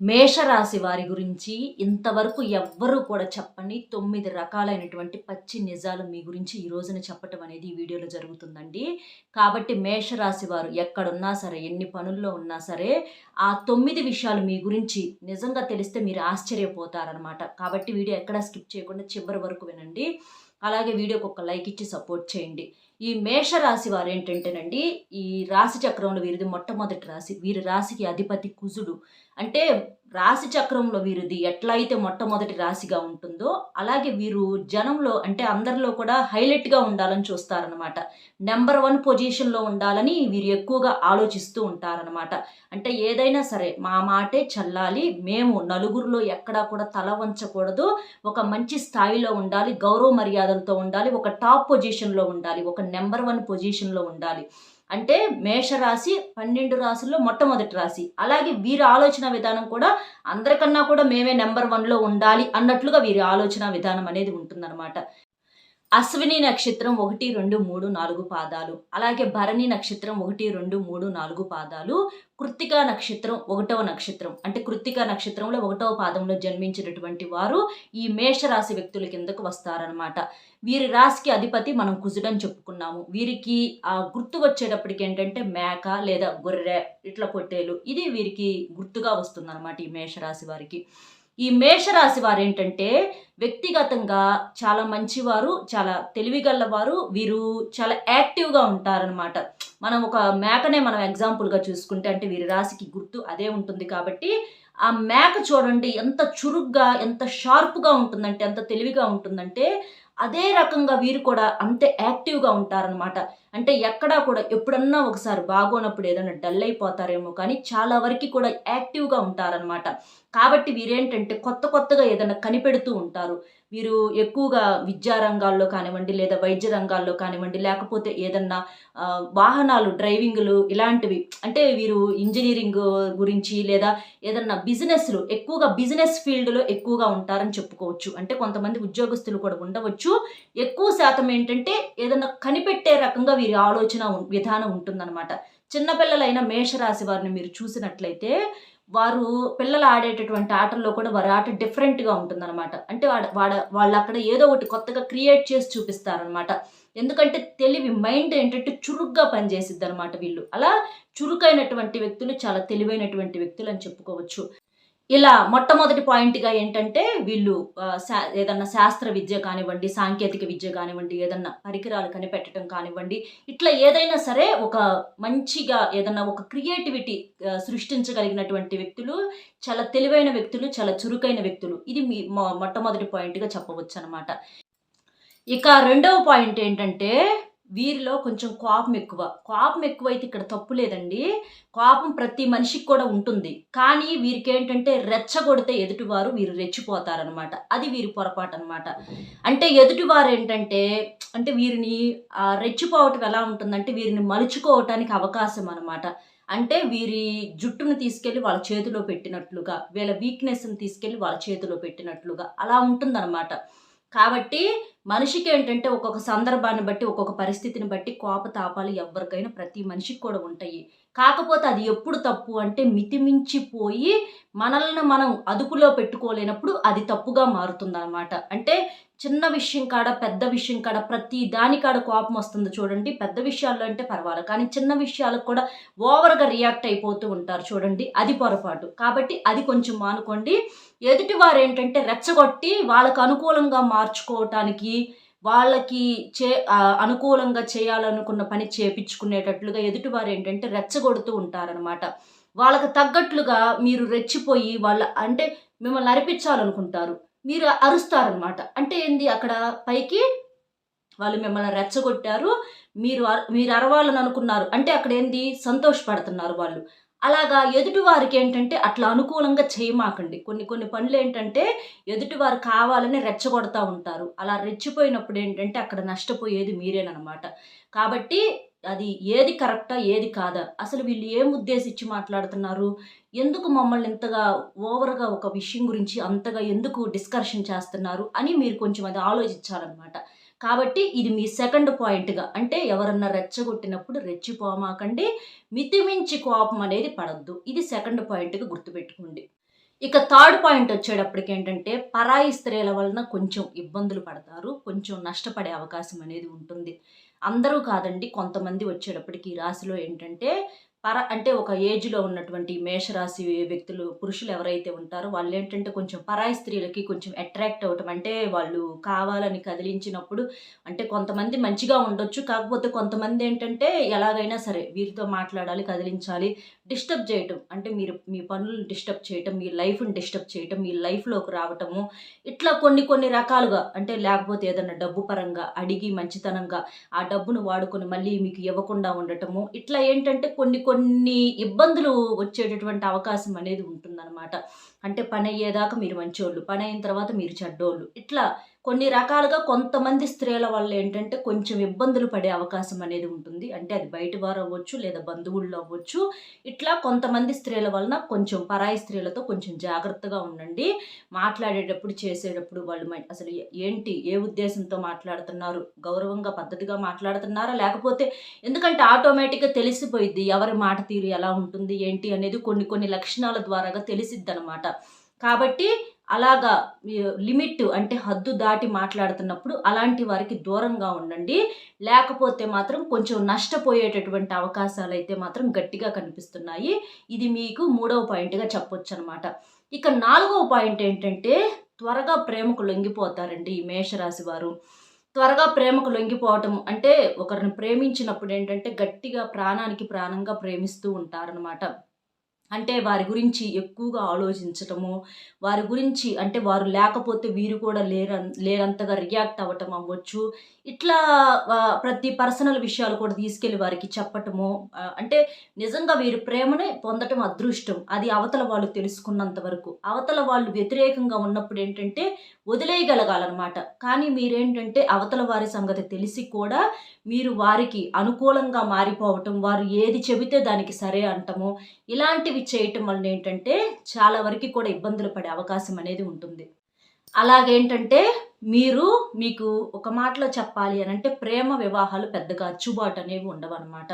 మేషరాశి వారి గురించి ఇంతవరకు ఎవ్వరూ కూడా చెప్పని 9 రకాలైనటువంటి పచ్చి నిజాలు మీ గురించి ఈ రోజున చెప్పటం అనేది ఈ వీడియోలో జరుగుతుందండి. కాబట్టి మేషరాశి వారు ఎక్కడున్నా సరే, ఎన్ని పనుల్లో ఉన్నా సరే, ఆ 9 విషయాలు మీ గురించి నిజంగా తెలిస్తే మీరు ఆశ్చర్యపోతారనమాట. కాబట్టి వీడియో ఎక్కడా స్కిప్ చేయకుండా చివరి వరకు వినండి. అలాగే వీడియోకి ఒక లైక్ ఇచ్చి సపోర్ట్ చేయండి. ఈ మేషరాశి వారు ఏంటంటేనండి, ఈ రాశి చక్రంలో వీరిది మొట్టమొదటి రాశి. వీరి రాశికి అధిపతి కుజుడు. అంటే రాశి చక్రంలో వీరిది ఎట్లా అయితే మొట్టమొదటి రాశిగా ఉంటుందో, అలాగే వీరు జనంలో అంటే అందరిలో కూడా హైలైట్‌గా ఉండాలని చూస్తారనమాట. నంబర్ 1 పొజిషన్‌లో ఉండాలని వీరు ఎక్కువగా ఆలోచిస్తూ ఉంటారనమాట. అంటే ఏదైనా సరే మా మాటే చెల్లాలి. మేము నలుగురిలో ఎక్కడా కూడా తల వంచకూడదు. ఒక మంచి స్థాయిలో ఉండాలి. గౌరవ మర్యాదలతో ఉండాలి. ఒక టాప్ పొజిషన్‌లో ఉండాలి. ఒక నంబర్ 1 పొజిషన్‌లో ఉండాలి. అంటే మేషరాశి 12 రాశుల్లో మొట్టమొదటి రాశి. అలాగే వీరి ఆలోచన విధానం కూడా అందరికన్నా కూడా మేమే నంబర్ 1లో ఉండాలి అన్నట్లుగా వీరి ఆలోచన విధానం అనేది ఉంటుందన్నమాట. అశ్విని నక్షత్రం 1, 2, 3, 4 పాదాలు. అలాగే భరణి నక్షత్రం 1, 2, 3, 4 పాదాలు. కృత్తికా నక్షత్రం 1వ నక్షత్రం. అంటే కృత్తికా నక్షత్రంలో 1వ పాదంలో జన్మించినటువంటి వారు ఈ మేషరాశి వ్యక్తుల కిందకు వస్తారనమాట. వీరి రాశికి అధిపతి మనం కుజుడని చెప్పుకున్నాము. వీరికి గుర్తు వచ్చేటప్పటికి ఏంటంటే మేక లేదా గొర్రె, ఇట్లా పొట్టేలు. ఇది వీరికి గుర్తుగా వస్తుందన్నమాట ఈ మేషరాశి వారికి. ఈ మేషరాశి వారేంటంటే వ్యక్తిగతంగా చాలా మంచివారు, చాలా తెలివిగలవారు. వీరు చాలా యాక్టివ్‌గా ఉంటారనమాట. మనం ఒక మేకనే మనం ఎగ్జాంపుల్‌గా చూసుకుంటే అంటే వీరి రాశికి గుర్తు అదే ఉంటుంది కాబట్టి, ఆ మేక చూడండి ఎంత చురుగ్గా, ఎంత షార్ప్‌గా ఉంటుందంటే, ఎంత తెలివిగా ఉంటుందంటే, అదే రకంగా వీరు కూడా అంతే యాక్టివ్‌గా ఉంటారనమాట. అంటే ఎక్కడా కూడా ఎప్పుడన్నా ఒకసారి బాగోనప్పుడు ఏదైనా డల్ అయిపోతారేమో కానీ, చాలా వరకి కూడా యాక్టివ్‌గా ఉంటారనమాట. కాబట్టి వీరేంటంటే కొత్తగా ఏదైనా కనిపెడుతూ ఉంటారు. వీరు ఎక్కువగా విద్యా రంగాల్లో కానివ్వండి, లేదా వైద్య రంగాల్లో కానివ్వండి, లేకపోతే ఏదన్నా వాహనాలు డ్రైవింగులు ఇలాంటివి. అంటే వీరు ఇంజినీరింగ్ గురించి లేదా ఏదన్నా బిజినెస్‌లు ఎక్కువగా బిజినెస్ ఫీల్డ్‌లో ఎక్కువగా ఉంటారని చెప్పుకోవచ్చు. అంటే కొంతమంది ఉద్యోగస్తులు కూడా ఉండవచ్చు. ఎక్కువ శాతం ఏంటంటే ఏదన్నా కనిపెట్టే రకంగా వీరి ఆలోచన విధానం ఉంటుందన్నమాట. చిన్న పిల్లలైన మేషరాశి వారిని మీరు చూసినట్లయితే వారు పిల్లలు ఆడేటటువంటి ఆటల్లో కూడా వారి ఆట డిఫరెంట్‌గా ఉంటుందనమాట. అంటే వాళ్ళక్కడ ఏదో ఒకటి కొత్తగా క్రియేట్ చేసి చూపిస్తారనమాట. ఎందుకంటే తెలివి మైండ్ ఏంటంటే చురుగ్గా పనిచేసిద్దనమాట వీళ్ళు. అలా చురుకైనటువంటి వ్యక్తులు చాలా తెలివైనటువంటి వ్యక్తులని చెప్పుకోవచ్చు. ఇలా మొట్టమొదటి పాయింట్‌గా ఏంటంటే వీళ్ళు ఏదన్నా శాస్త్ర విద్య కానివ్వండి, సాంకేతిక విద్య కానివ్వండి, ఏదన్నా పరికరాలు కనిపెట్టడం కానివ్వండి, ఇట్లా ఏదైనా సరే ఒక మంచిగా ఏదన్నా ఒక క్రియేటివిటీ సృష్టించగలిగినటువంటి వ్యక్తులు, చాలా తెలివైన వ్యక్తులు, చాలా చురుకైన వ్యక్తులు. ఇది మీ మొట్టమొదటి పాయింట్‌గా చెప్పవచ్చనమాట. ఇక రెండవ పాయింట్ ఏంటంటే, వీరిలో కొంచెం కోపం ఎక్కువ. కోపం ఎక్కువైతే ఇక్కడ తప్పు లేదండి. కోపం ప్రతి మనిషికి కూడా ఉంటుంది. కానీ వీరికేంటంటే రెచ్చగొడితే ఎదుటివారు వీరు రెచ్చిపోతారనమాట. అది వీరి పొరపాటనమాట. అంటే ఎదుటివారేంటంటే అంటే వీరిని రెచ్చిపోవటం ఎలా ఉంటుందంటే వీరిని మలుచుకోవటానికి అవకాశం అనమాట. అంటే వీరి జుట్టును తీసుకెళ్ళి వాళ్ళ చేతిలో పెట్టినట్లుగా, వీళ్ళ వీక్‌నెస్‌ని తీసుకెళ్ళి వాళ్ళ చేతిలో పెట్టినట్లుగా అలా ఉంటుందనమాట. కాబట్టి మనిషికేంటంటే ఒక్కొక్క సందర్భాన్ని బట్టి, ఒక్కొక్క పరిస్థితిని బట్టి కోపతాపాలు ఎవ్వరికైనా ప్రతి మనిషికి కూడా ఉంటాయి. కాకపోతే అది ఎప్పుడు తప్పు అంటే మితిమించిపోయి మనల్ని మనం అదుపులో పెట్టుకోలేనప్పుడు అది తప్పుగా మారుతుందనమాట. అంటే చిన్న విషయం కాడ, పెద్ద విషయం కాడ ప్రతి దాని కాడ కోపమొస్తుంది చూడండి. పెద్ద విషయాల్లో అంటే పర్వాలేదు. కానీ చిన్న విషయాలకు కూడా ఓవర్‌గా రియాక్ట్ అయిపోతూ ఉంటారు చూడండి. అది పొరపాటు. కాబట్టి అది కొంచెం మానుకోండి. ఎదుటివారేంటంటే రెచ్చగొట్టి వాళ్ళకి అనుకూలంగా మార్చుకోవటానికి, వాళ్ళకి అనుకూలంగా చేయాలనుకున్న పని చేపిచ్చుకునేటట్లుగా ఎదుటివారేంటంటే రెచ్చగొడుతూ ఉంటారనమాట. వాళ్ళకి తగ్గట్లుగా మీరు రెచ్చిపోయి అంటే మిమ్మల్ని అరిపించాలనుకుంటారు. మీరు అరుస్తారనమాట. అంటే ఏంది అక్కడ పైకి వాళ్ళు మిమ్మల్ని రెచ్చగొట్టారు. మీరు అరవాలని అనుకున్నారు. అంటే అక్కడేంది సంతోషపడుతున్నారు వాళ్ళు. అలాగా ఎదుటివారికేంటంటే అట్లా అనుకూలంగా చేయమాకండి. కొన్ని కొన్ని పనులేంటంటే ఎదుటివారు కావాలని రెచ్చగొడతా ఉంటారు. అలా రెచ్చిపోయినప్పుడు ఏంటంటే అక్కడ నష్టపోయేది మీరేననమాట. కాబట్టి అది ఏది కరెక్టా? ఏది కాదా? అసలు వీళ్ళు ఏం ఉద్దేశించి మాట్లాడుతున్నారు? ఎందుకు మమ్మల్ని ఇంతగా ఓవర్‌గా ఒక విషయం గురించి అంతగా ఎందుకు డిస్కషన్ చేస్తున్నారు? అని మీరు కొంచెం అది ఆలోచించాలనమాట. కాబట్టి ఇది మీ సెకండ్ పాయింట్‌గా అంటే ఎవరన్నా రెచ్చగొట్టినప్పుడు రెచ్చిపోమాకండి. మితిమించి కోపం అనేది పడొద్దు. ఇది సెకండ్ పాయింట్‌గా గుర్తుపెట్టుకోండి. ఇక థర్డ్ పాయింట్ వచ్చేటప్పటికి ఏంటంటే పరాయి స్త్రీల వలన కొంచెం ఇబ్బందులు పడతారు. కొంచెం నష్టపడే అవకాశం అనేది ఉంటుంది. అందరూ కాదండి. కొంతమంది వచ్చేటప్పటికి ఈ రాశిలో ఏంటంటే అంటే ఒక ఏజ్‌లో ఉన్నటువంటి మేషరాశి వ్యక్తులు, పురుషులు ఎవరైతే ఉంటారో వాళ్ళేంటంటే కొంచెం పరాయి స్త్రీలకి కొంచెం అట్రాక్ట్ అవ్వటం. అంటే వాళ్ళు కావాలని కదిలించినప్పుడు అంటే కొంతమంది మంచిగా ఉండొచ్చు. కాకపోతే కొంతమందేంటంటే ఎలాగైనా సరే వీరితో మాట్లాడాలి, కదిలించాలి, డిస్టర్బ్ చేయటం. అంటే మీరు మీ పనులను డిస్టర్బ్ చేయటం, మీ లైఫ్‌ని డిస్టర్బ్ చేయటం, మీ లైఫ్‌లోకి రావటము. ఇట్లా కొన్ని కొన్ని రకాలుగా అంటే లేకపోతే ఏదన్నా డబ్బు పరంగా అడిగి మంచితనంగా ఆ డబ్బును వాడుకొని మళ్ళీ మీకు ఇవ్వకుండా ఉండటము. ఇట్లా ఏంటంటే కొన్ని కొన్ని ఇబ్బందులు వచ్చేటటువంటి అవకాశం అనేది ఉంటుందనమాట. అంటే పనయ్యేదాకా మీరు మంచోళ్ళు, పనయిన తర్వాత మీరు చెడ్డోళ్ళు. ఇట్లా కొన్ని రకాలుగా కొంతమంది స్త్రీల వల్ల ఏంటంటే కొంచెం ఇబ్బందులు పడే అవకాశం అనేది ఉంటుంది. అంటే అది బయట వారు అవ్వచ్చు, లేదా బంధువుల్లో అవ్వచ్చు. ఇట్లా కొంతమంది స్త్రీల వలన కొంచెం పరాయి స్త్రీలతో కొంచెం జాగ్రత్తగా ఉండండి. మాట్లాడేటప్పుడు, చేసేటప్పుడు వాళ్ళు అసలు ఏంటి? ఏ ఉద్దేశంతో మాట్లాడుతున్నారు? గౌరవంగా, పద్ధతిగా మాట్లాడుతున్నారా? లేకపోతే ఎందుకంటే ఆటోమేటిక్‌గా తెలిసిపోయిద్ది. ఎవరి మాట తీరు ఎలా ఉంటుంది? ఏంటి? అనేది కొన్ని కొన్ని లక్షణాల ద్వారాగా తెలిసిద్దనమాట. కాబట్టి అలాగా లిమిట్ అంటే హద్దు దాటి మాట్లాడుతున్నప్పుడు అలాంటి వారికి దూరంగా ఉండండి. లేకపోతే మాత్రం కొంచెం నష్టపోయేటటువంటి అవకాశాలైతే మాత్రం గట్టిగా కనిపిస్తున్నాయి. ఇది మీకు మూడవ పాయింట్‌గా చెప్పొచ్చనమాట. ఇక నాలుగవ పాయింట్ ఏంటంటే త్వరగా ప్రేమకు లొంగిపోతారండి ఈ మేషరాశి వారు. త్వరగా ప్రేమకు లొంగిపోవటం అంటే ఒకరిని ప్రేమించినప్పుడు ఏంటంటే గట్టిగా ప్రాణానికి ప్రాణంగా ప్రేమిస్తూ ఉంటారనమాట. అంటే వారి గురించి ఎక్కువగా ఆలోచించటము, వారి గురించి అంటే వారు లేకపోతే వీరు కూడా లేరంతగా రియాక్ట్ అవ్వటం అవ్వచ్చు. ఇట్లా ప్రతి పర్సనల్ విషయాలు కూడా తీసుకెళ్ళి వారికి చెప్పటము. అంటే నిజంగా వీరి ప్రేమని పొందటం అదృష్టం. అది అవతల వాళ్ళు తెలుసుకున్నంత వరకు. అవతల వాళ్ళు వ్యతిరేకంగా ఉన్నప్పుడు ఏంటంటే వదిలేయగలగాలనమాట. కానీ మీరేంటంటే అవతల వారి సంగతి తెలిసి కూడా మీరు వారికి అనుకూలంగా మారిపోవటం, వారు ఏది చెబితే దానికి సరే అంటము. ఇలాంటివి చేయటం వలన ఏంటంటే చాలా వరకి కూడా ఇబ్బందులు పడే అవకాశం అనేది ఉంటుంది. అలాగేంటంటే మీకు ఒక మాటలో చెప్పాలి అనంటే ప్రేమ వివాహాలు పెద్దగా అచ్చుబాటు అనేవి ఉండవనమాట.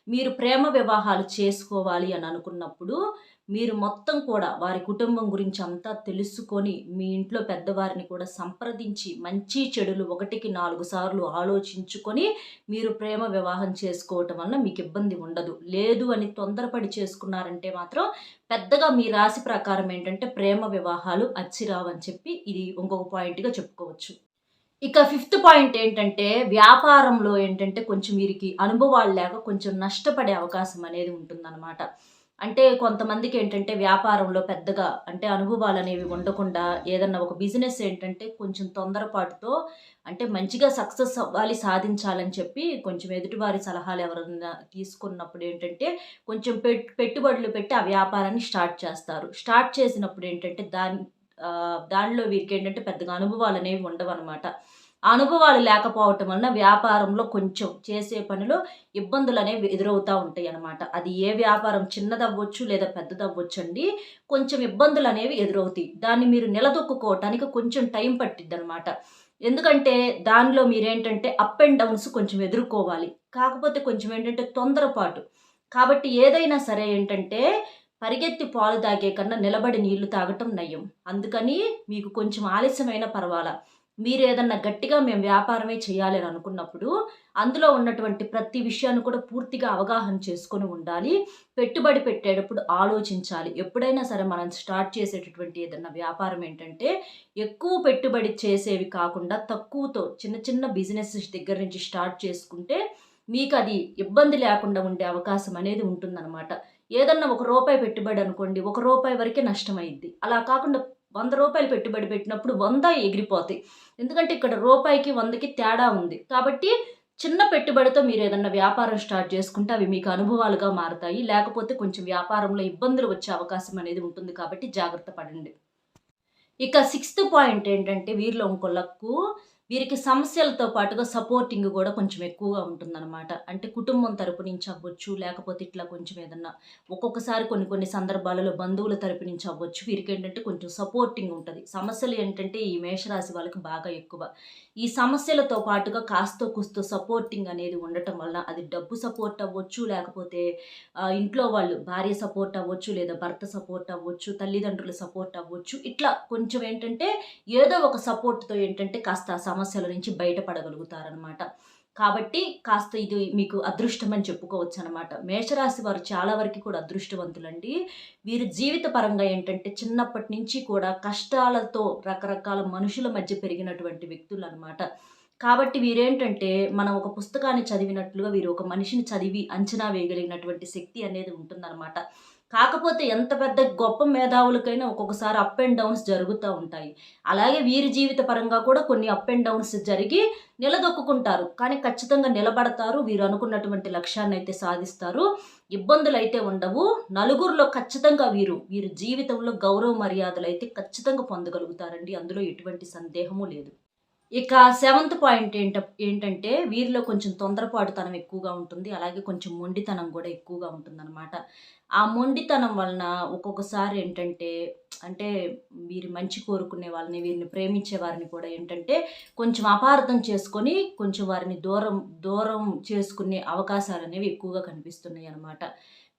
మీరు ప్రేమ వివాహాలు చేసుకోవాలి అని అనుకున్నప్పుడు మీరు మొత్తం కూడా వారి కుటుంబం గురించి అంతా తెలుసుకొని మీ ఇంట్లో పెద్దవారిని కూడా సంప్రదించి మంచి చెడులు 1కి 4 సార్లు ఆలోచించుకొని మీరు ప్రేమ వివాహం చేసుకోవటం వలన మీకు ఇబ్బంది ఉండదు. లేదు అని తొందరపడి చేసుకున్నారంటే మాత్రం పెద్దగా మీ రాశి ప్రకారం ఏంటంటే ప్రేమ వివాహాలు అచ్చిరావని చెప్పి ఇది ఇంకొక పాయింట్‌గా చెప్పుకోవచ్చు. ఇక ఫిఫ్త్ పాయింట్ ఏంటంటే వ్యాపారంలో ఏంటంటే కొంచెం వీరికి అనుభవాలు లేక కొంచెం నష్టపడే అవకాశం అనేది ఉంటుందన్నమాట. అంటే కొంతమందికి ఏంటంటే వ్యాపారంలో పెద్దగా అంటే అనుభవాలనేవి ఉండకుండా ఏదన్నా ఒక బిజినెస్ ఏంటంటే కొంచెం తొందరపాటుతో అంటే మంచిగా సక్సెస్ అవ్వాలి, సాధించాలని చెప్పి కొంచెం ఎదుటివారి సలహాలు ఎవరన్నా తీసుకున్నప్పుడు ఏంటంటే కొంచెం పెట్టుబడులు పెట్టి ఆ వ్యాపారాన్ని స్టార్ట్ చేస్తారు. స్టార్ట్ చేసినప్పుడు ఏంటంటే దానిలో వీరికేంటంటే పెద్దగా అనుభవాలనేవి ఉండవనమాట. ఆ అనుభవాలు లేకపోవటం వలన వ్యాపారంలో కొంచెం చేసే పనిలో ఇబ్బందులనేవి ఎదురవుతా ఉంటాయనమాట. అది ఏ వ్యాపారం చిన్నదవ్వచ్చు లేదా పెద్దదవ్వొచ్చండి. కొంచెం ఇబ్బందులనేవి ఎదురవుతాయి. దాన్ని మీరు నిలదొక్కుకోవటానికి కొంచెం టైం పట్టిద్దనమాట. ఎందుకంటే దానిలో మీరేంటంటే అప్ అండ్ డౌన్స్ కొంచెం ఎదుర్కోవాలి. కాకపోతే కొంచెం ఏంటంటే తొందరపాటు. కాబట్టి ఏదైనా సరే ఏంటంటే పరిగెత్తి పాలు తాగే కన్నా నిలబడి నీళ్లు తాగటం నయం. అందుకని మీకు కొంచెం ఆలస్యమైనా పర్వాలా. మీరేదన్నా గట్టిగా మేము వ్యాపారమే చేయాలి అని అనుకున్నప్పుడు, అందులో ఉన్నటువంటి ప్రతి విషయాన్ని కూడా పూర్తిగా అవగాహన చేసుకొని ఉండాలి. పెట్టుబడి పెట్టేటప్పుడు ఆలోచించాలి. ఎప్పుడైనా సరే మనం స్టార్ట్ చేసేటటువంటి ఏదన్నా వ్యాపారం ఏంటంటే, ఎక్కువ పెట్టుబడి చేసేవి కాకుండా తక్కువతో చిన్న చిన్న బిజినెసెస్ దగ్గర నుంచి స్టార్ట్ చేసుకుంటే, మీకది ఇబ్బంది లేకుండా ఉండే అవకాశం అనేది ఉంటుందనమాట. ఏదన్నా రూ. 1 పెట్టుబడి అనుకోండి, రూ. 1 వరకే నష్టమైద్ది. అలా కాకుండా రూ. 100 పెట్టుబడి పెట్టినప్పుడు 100 ఎగిరిపోతాయి. ఎందుకంటే ఇక్కడ రూపాయికి, 100కి తేడా ఉంది. కాబట్టి చిన్న పెట్టుబడితో మీరేదన్నా వ్యాపారం స్టార్ట్ చేసుకుంటే అవి మీకు అనుభవాలుగా మారతాయి. లేకపోతే కొంచెం వ్యాపారంలో ఇబ్బందులు వచ్చే అవకాశం అనేది ఉంటుంది కాబట్టి జాగ్రత్త పడండి. ఇక సిక్స్త్ పాయింట్ ఏంటంటే వీరిలో ఇంకో లక్కు వీరికి సమస్యలతో పాటుగా సపోర్టింగ్ గూడా కొంచెం ఎక్కువగా ఉంటుందనమాట. అంటే కుటుంబం తరపు నుంచి అవ్వచ్చు, లేకపోతే ఇట్లా కొంచెం ఏదన్నా ఒక్కొక్కసారి కొన్ని కొన్ని సందర్భాలలో బంధువుల తరపు నుంచి అవ్వచ్చు. వీరికేంటంటే కొంచెం సపోర్టింగ్ ఉంటది. సమస్యలు ఏంటంటే ఈ మేషరాశి వాళ్ళకి బాగా ఎక్కువ. ఈ సమస్యలతో పాటుగా కాస్తో కూస్తో సపోర్టింగ్ అనేది ఉండటం వలన అది డబ్బు సపోర్ట్ అవ్వచ్చు, లేకపోతే ఇంట్లో వాళ్ళు భార్య సపోర్ట్ అవ్వచ్చు, లేదా భర్త సపోర్ట్ అవ్వచ్చు, తల్లిదండ్రుల సపోర్ట్ అవ్వచ్చు. ఇట్లా కొంచెం ఏంటంటే ఏదో ఒక సపోర్ట్‌తో ఏంటంటే కాస్త ఆ సమస్యల నుంచి బయటపడగలుగుతారనమాట. కాబట్టి కాస్త ఇది మీకు అదృష్టం అని చెప్పుకోవచ్చనమాట. మేషరాశి వారు చాలా వరకి కూడా అదృష్టవంతులండి. వీరు జీవిత పరంగా ఏంటంటే చిన్నప్పటి నుంచి కూడా కష్టాలతో రకరకాల మనుషుల మధ్య పెరిగినటువంటి వ్యక్తులనమాట. కాబట్టి వీరేంటంటే మనం ఒక పుస్తకాన్ని చదివినట్లుగా వీరు ఒక మనిషిని చదివి అంచనా వేయగలిగినటువంటి శక్తి అనేది ఉంటుందనమాట. కాకపోతే ఎంత పెద్ద గొప్ప మేధావులకైనా ఒక్కొక్కసారి అప్ అండ్ డౌన్స్ జరుగుతా ఉంటాయి. అలాగే వీరి జీవిత పరంగా కూడా కొన్ని అప్ అండ్ డౌన్స్ జరిగి నిలదొక్కుకుంటారు. కానీ ఖచ్చితంగా నిలబడతారు. వీరు అనుకున్నటువంటి లక్ష్యాన్నయితే సాధిస్తారు. ఇబ్బందులైతే ఉండవు. నలుగురిలో ఖచ్చితంగా వీరి జీవితంలో గౌరవ మర్యాదలైతే ఖచ్చితంగా పొందగలుగుతారండి. అందులో ఎటువంటి సందేహము లేదు. ఇక సెవెంత్ పాయింట్ ఏంటంటే వీరిలో కొంచెం తొందరపాటుతనం ఎక్కువగా ఉంటుంది. అలాగే కొంచెం మొండితనం గూడా ఎక్కువగా ఉంటుందనమాట. ఆ మొండితనం వలన ఒక్కొక్కసారి ఏంటంటే అంటే వీరి మంచి కోరుకునే వాళ్ళని, వీరిని ప్రేమించే వారిని కూడా ఏంటంటే కొంచెం అపార్థం చేసుకొని కొంచెం వారిని దూరం దూరం చేసుకునే అవకాశాలనేవి ఎక్కువగా కనిపిస్తున్నాయనమాట.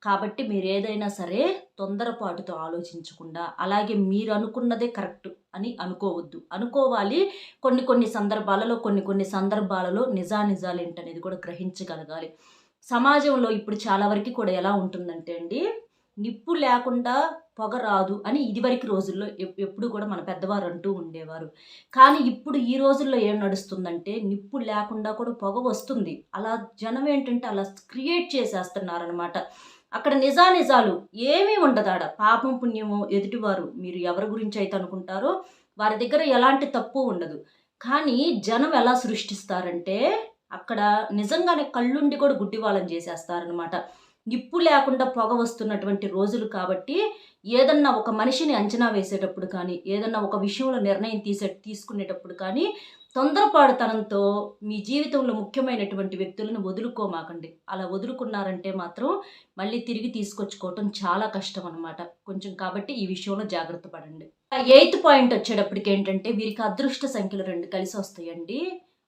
కాబట్టి మీరేదైనా సరే తొందరపాటుతో ఆలోచించకుండా, అలాగే మీరనుకున్నదే కరెక్ట్ అని అనుకోవద్దు. అనుకోవాలి. కొన్ని కొన్ని సందర్భాలలో, కొన్ని కొన్ని సందర్భాలలో నిజానిజాలేంటనేది కూడా గ్రహించగలగాలి. సమాజంలో ఇప్పుడు చాలా వరకి కూడా ఎలా ఉంటుందంటే అండి, నిప్పు లేకుండా పొగ రాదు అని ఇదివరకు రోజుల్లో ఎప్పుడు కూడా మన పెద్దవారు అంటూ ఉండేవారు. కానీ ఇప్పుడు ఈ రోజుల్లో ఏం నడుస్తుందంటే, నిప్పు లేకుండా కూడా పొగ వస్తుంది. అలా జనం ఏంటంటే అలా క్రియేట్ చేసేస్తున్నారనమాట. అక్కడ నిజానిజాలు ఏమీ ఉండదాడ. పాపం, పుణ్యము ఎదుటివారు మీరు ఎవరి గురించైతే అనుకుంటారో వారి దగ్గర ఎలాంటి తప్పు ఉండదు. కానీ జనం ఎలా సృష్టిస్తారంటే, అక్కడ నిజంగానే కళ్ళుండి కూడా గుడ్డివాళ్ళని చేసేస్తారనమాట. నిప్పు లేకుండా పొగ వస్తున్నటువంటి రోజులు కాబట్టి, ఏదన్నా ఒక మనిషిని అంచనా వేసేటప్పుడు కానీ, ఏదన్నా ఒక విషయంలో నిర్ణయం తీసుకునేటప్పుడు కానీ, తొందరపాటుతనంతో మీ జీవితంలో ముఖ్యమైనటువంటి వ్యక్తులను వదులుకోమాకండి. అలా వదులుకున్నారంటే మాత్రం మళ్ళీ తిరిగి తీసుకొచ్చుకోవటం చాలా కష్టం అనమాట. కొంచెం కాబట్టి ఈ విషయంలో జాగ్రత్త పడండి. ఎయిత్ పాయింట్ వచ్చేటప్పటికేంటంటే వీరికి అదృష్ట సంఖ్యలు 2 కలిసొస్తాయండి.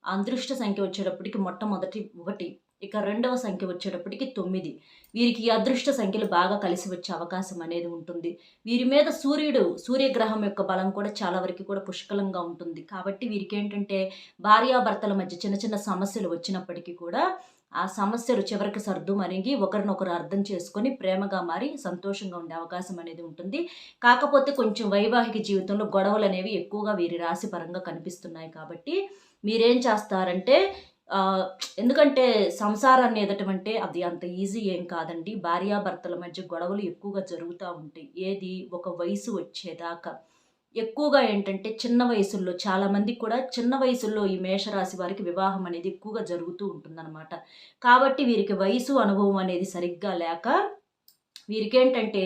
అదృష్ట సంఖ్య వచ్చేటప్పటికి మొట్టమొదటి 1, ఇక రెండవ సంఖ్య వచ్చేటప్పటికి 9. వీరికి ఈ అదృష్ట సంఖ్యలు బాగా కలిసి వచ్చే అవకాశం అనేది ఉంటుంది. వీరి మీద సూర్యగ్రహం యొక్క బలం కూడా చాలా వరకు కూడా పుష్కలంగా ఉంటుంది. కాబట్టి వీరికేంటంటే భార్యాభర్తల మధ్య చిన్న చిన్న సమస్యలు వచ్చినప్పటికీ కూడా ఆ సమస్యలు చివరికి సర్దుమణిగి ఒకరినొకరు అర్థం చేసుకొని ప్రేమగా మారి సంతోషంగా ఉండే అవకాశం అనేది ఉంటుంది. కాకపోతే కొంచెం వైవాహిక జీవితంలో గొడవలనేవి ఎక్కువగా వీరి రాశి పరంగా కనిపిస్తున్నాయి కాబట్టి మీరేం చేస్తారంటే ఎందుకంటే సంసారాన్ని ఎదటమంటే అది అంత ఈజీ ఏం కాదండి. భార్యాభర్తల మధ్య గొడవలు ఎక్కువగా జరుగుతా ఉంటాయి. ఏది ఒక వయసు వచ్చేదాకా. ఎక్కువగా ఏంటంటే చిన్న వయసుల్లో చాలామందికి కూడా చిన్న వయసుల్లో ఈ మేషరాశి వారికి వివాహం అనేది ఎక్కువగా జరుగుతూ ఉంటుందన్నమాట. కాబట్టి వీరికి వయసు, అనుభవం అనేది సరిగ్గా లేక వీరికేంటంటే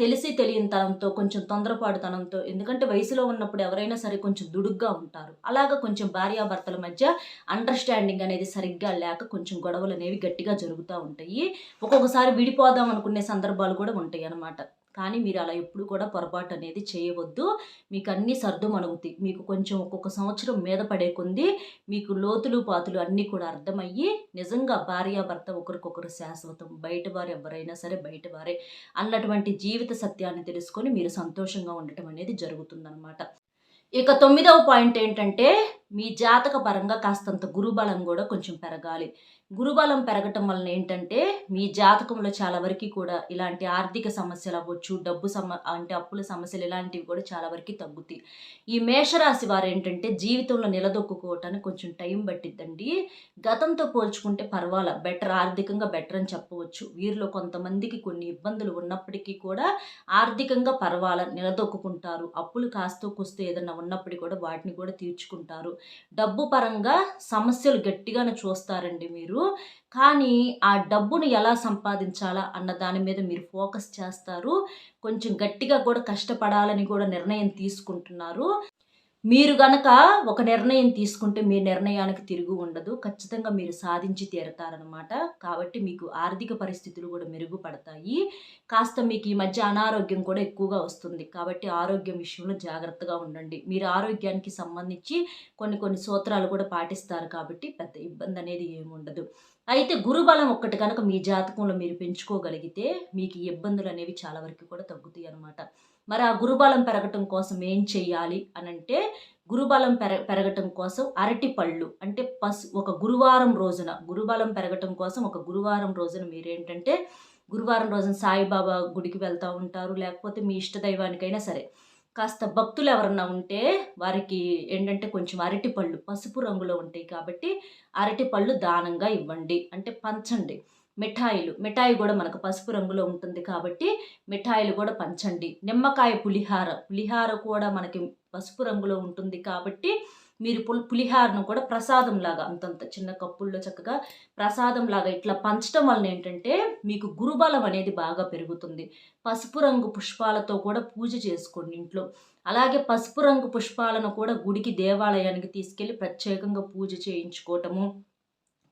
తెలిసి తెలియనితనంతో కొంచెం తొందరపాటుతనంతో ఎందుకంటే వయసులో ఉన్నప్పుడు ఎవరైనా సరే కొంచెం దుడుగ్గా ఉంటారు. అలాగా కొంచెం భార్యాభర్తల మధ్య అండర్‌స్టాండింగ్ అనేది సరిగ్గా లేక కొంచెం గొడవలనేవి గట్టిగా జరుగుతా ఉంటాయి. ఒక్కొక్కసారి విడిపోదాం అనుకునే సందర్భాలు కూడా ఉంటాయన్నమాట. కానీ మీరు అలా ఎప్పుడు కూడా పొరపాటు అనేది చేయవద్దు. మీకు అన్నీ సర్దుమణుగుతాయి. మీకు కొంచెం ఒక్కొక్క సంవత్సరం మీద పడే కొంది మీకు లోతులు, పాతులు అన్నీ కూడా అర్థమయ్యి నిజంగా భార్యాభర్త ఒకరికొకరు శాశ్వతం. బయటవారు ఎవరైనా సరే బయటవారే అన్నటువంటి జీవిత సత్యాన్ని తెలుసుకొని మీరు సంతోషంగా ఉండటం అనేది జరుగుతుందనమాట. ఇక 9వ పాయింట్ ఏంటంటే, మీ జాతక పరంగా కాస్తంత గురుబలం గూడా కొంచెం పెరగాలి. గురుబలం పెరగటం వలన ఏంటంటే, మీ జాతకంలో చాలా వరకి కూడా ఇలాంటి ఆర్థిక సమస్యలవ్వచ్చు, డబ్బు అంటే అప్పుల సమస్యలు ఇలాంటివి కూడా చాలా వరకి తగ్గుతాయి. ఈ మేషరాశి వారేంటంటే, జీవితంలో నిలదొక్కుకోవటానికి కొంచెం టైం పట్టిద్దండి. గతంతో పోల్చుకుంటే ఆర్థికంగా బెటర్ అని చెప్పవచ్చు. వీరిలో కొంతమందికి కొన్ని ఇబ్బందులు ఉన్నప్పటికీ కూడా ఆర్థికంగా నిలదొక్కుంటారు. అప్పులు కాస్తో కూస్తో ఏదన్నా ఉన్నప్పటికీ కూడా వాటిని కూడా తీర్చుకుంటారు. డబ్బు పరంగా సమస్యలు గట్టిగానే చూస్తారండి మీరు. కానీ ఆ డబ్బును ఎలా సంపాదించాలా అన్న దాని మీద మీరు ఫోకస్ చేస్తారు. కొంచెం గట్టిగా కూడా కష్టపడాలని కూడా నిర్ణయం తీసుకుంటున్నారు. మీరు గనక ఒక నిర్ణయం తీసుకుంటే మీ నిర్ణయానికి తిరుగు ఉండదు. ఖచ్చితంగా మీరు సాధించి తీరతారనమాట. కాబట్టి మీకు ఆర్థిక పరిస్థితులు కూడా మెరుగుపడతాయి. కాస్త మీకు ఈ మధ్య అనారోగ్యం కూడా ఎక్కువగా వస్తుంది. కాబట్టి ఆరోగ్యం విషయంలో జాగ్రత్తగా ఉండండి. మీరు ఆరోగ్యానికి సంబంధించి కొన్ని కొన్ని సూత్రాలు కూడా పాటిస్తారు కాబట్టి పెద్ద ఇబ్బందనేది ఏముండదు. అయితే గురుబలం ఒక్కటి కనుక మీ జాతకంలో మీరు పెంచుకోగలిగితే మీకు ఈ ఇబ్బందులనేవి చాలా వరకు కూడా తగ్గుతాయనమాట. మరి ఆ గురుబలం పెరగటం కోసం ఏం చెయ్యాలి అనంటే, గురుబలం పెరగటం కోసం అరటిపళ్ళు అంటే ఒక గురువారం రోజున గురుబలం పెరగటం కోసం ఒక గురువారం రోజున మీరేంటంటే, గురువారం రోజున సాయిబాబా గుడికి వెళ్తా ఉంటారు. లేకపోతే మీ ఇష్ట దైవానికైనా సరే, కాస్త భక్తులు ఎవరన్నా ఉంటే వారికి ఏంటంటే కొంచెం అరటిపళ్ళు పసుపు రంగులో ఉంటాయి కాబట్టి అరటిపళ్ళు దానంగా ఇవ్వండి. అంటే పంచండి. మిఠాయి కూడా మనకు పసుపు రంగులో ఉంటుంది కాబట్టి మిఠాయిలు కూడా పంచండి. నిమ్మకాయ పులిహార కూడా మనకి పసుపు రంగులో ఉంటుంది కాబట్టి మీరు పులిహారను కూడా ప్రసాదంలాగా అంతంత చిన్న కప్పుల్లో చక్కగా ప్రసాదంలాగా ఇట్లా పంచడం వలన ఏంటంటే మీకు గురుబలం అనేది బాగా పెరుగుతుంది. పసుపు రంగు పుష్పాలతో కూడా పూజ చేసుకోండి ఇంట్లో. అలాగే పసుపు రంగు పుష్పాలను కూడా గుడికి దేవాలయానికి తీసుకెళ్ళి ప్రత్యేకంగా పూజ చేయించుకోవటము.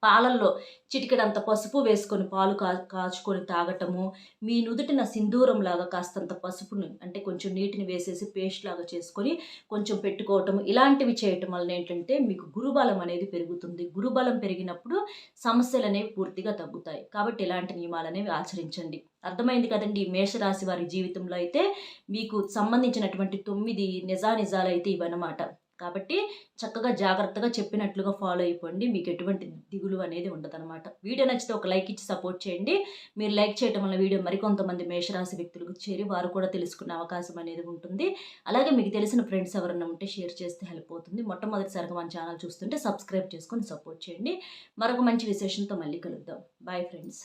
పాలల్లో చిటికెడంత పసుపు వేసుకొని పాలు కాచుకొని తాగటము, మీ నుదుటిన సింధూరంలాగా కాస్తంత పసుపుని అంటే కొంచెం నీటిని వేసేసి పేస్ట్ లాగా చేసుకొని కొంచెం పెట్టుకోవటము, ఇలాంటివి చేయటం వలన ఏంటంటే మీకు గురుబలం అనేది పెరుగుతుంది. గురుబలం పెరిగినప్పుడు సమస్యలు అనేవి పూర్తిగా తగ్గుతాయి. కాబట్టి ఇలాంటి నియమాలు అనేవి ఆచరించండి. అర్థమైంది కదండి. మేషరాశి వారి జీవితంలో అయితే మీకు సంబంధించినటువంటి 9 నిజాలు అయితే ఇవన్నమాట. కాబట్టి చక్కగా జాగ్రత్తగా చెప్పినట్లుగా ఫాలో అయిపోండి. మీకు ఎటువంటి దిగులు అనేది ఉండదనమాట. వీడియో నచ్చితే ఒక లైక్ ఇచ్చి సపోర్ట్ చేయండి. మీరు లైక్ చేయడం వల్ల వీడియో మరికొంతమంది మేషరాశి వ్యక్తులకు చేరి వారు కూడా తెలుసుకునే అవకాశం అనేది ఉంటుంది. అలాగే మీకు తెలిసిన ఫ్రెండ్స్ ఎవరైనా ఉంటే షేర్ చేస్తే హెల్ప్ అవుతుంది. మొట్టమొదటిసారిగా మన ఛానల్ చూస్తుంటే సబ్స్క్రైబ్ చేసుకొని సపోర్ట్ చేయండి. మరొక మంచి విశేషంతో మళ్ళీ కలుద్దాం. Bye friends.